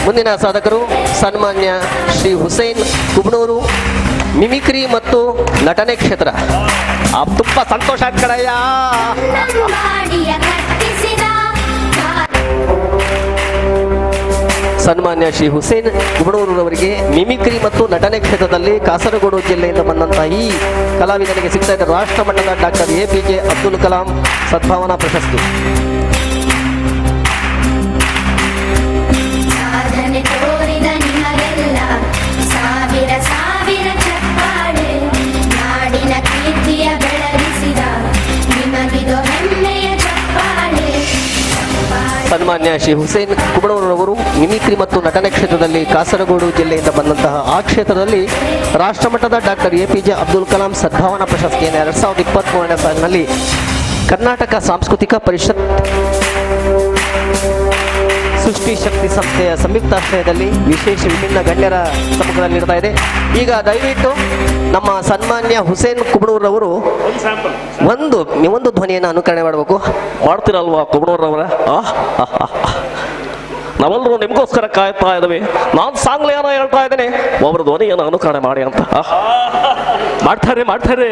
ಮುಂದಿನ ಸಾಧಕರು ಸನ್ಮಾನ್ಯ ಶ್ರೀ ಹುಸೇನ್ ಕುಬ್ಣೂರು, ಮಿಮಿಕ್ರಿ ಮತ್ತು ನಟನೆ ಕ್ಷೇತ್ರ. ತುಂಬಾ ಸಂತೋಷ ಆಯ್ತು ಕಣಯ್ಯ. ಸನ್ಮಾನ್ಯ ಶ್ರೀ ಹುಸೇನ್ ಕುಬಣೂರವರಿಗೆ ಮಿಮಿಕ್ರಿ ಮತ್ತು ನಟನೆ ಕ್ಷೇತ್ರದಲ್ಲಿ ಕಾಸರಗೋಡು ಜಿಲ್ಲೆಯಿಂದ ಬಂದಂತಹ ಈ ಕಲಾವಿದನಿಗೆ ಸಿಗ್ತಾ ಇದ್ದ ರಾಷ್ಟ್ರ ಮಟ್ಟದ ಡಾಕ್ಟರ್ APJ ಅಬ್ದುಲ್ ಕಲಾಂ ಸದ್ಭಾವನಾ ಪ್ರಶಸ್ತಿ. ಸನ್ಮಾನ್ಯ ಶ್ರೀ ಹುಸೇನ್ ಕುಬಣೂರವರು ಮಿಮಿಕ್ರಿ ಮತ್ತು ನಟನೆ ಕ್ಷೇತ್ರದಲ್ಲಿ ಕಾಸರಗೋಡು ಜಿಲ್ಲೆಯಿಂದ ಬಂದಂತಹ ಆ ಕ್ಷೇತ್ರದಲ್ಲಿ ರಾಷ್ಟ್ರಮಟ್ಟದ ಡಾಕ್ಟರ್ APJ ಅಬ್ದುಲ್ ಕಲಾಂ ಸದ್ಭಾವನಾ ಪ್ರಶಸ್ತಿಯನ್ನು 2023ನೇ ಸಾಲಿನಲ್ಲಿ ಕರ್ನಾಟಕ ಸಾಂಸ್ಕೃತಿಕ ಪರಿಷತ್ ಸೃಷ್ಟಿ ಶಕ್ತಿ ಸಂಸ್ಥೆಯ ಸಂಯುಕ್ತಾಶ್ರಯದಲ್ಲಿ ವಿಶೇಷ ವಿಭಿನ್ನ ಗಣ್ಯರ ಸಮ್ಮುಖದಲ್ಲಿ ನೀಡ್ತಾ ಇದೆ. ಈಗ ದಯವಿಟ್ಟು ನಮ್ಮ ಸನ್ಮಾನ್ಯ ಹುಸೇನ್ ಕುಬಣೂರವರು ಒಂದು ಧ್ವನಿಯನ್ನು ಅನುಕರಣೆ ಮಾಡಬೇಕು. ಮಾಡ್ತೀರಲ್ವಾ ಕುಬಣೂರವರ? ನಾವೆಲ್ಲರೂ ನಿಮಗೋಸ್ಕರ ಕಾಯ್ತಾ ಇದ್ದೇವೆ. ನಾನು ಸಾಂಗ್ಲಿಯಾನ ಹೇಳ್ತಾ ಇದ್ದೇನೆ, ಒಬ್ಬರು ಧ್ವನಿಯನ್ನು ಅನುಕರಣೆ ಮಾಡಿ ಅಂತ. ಮಾಡ್ತಾರೆ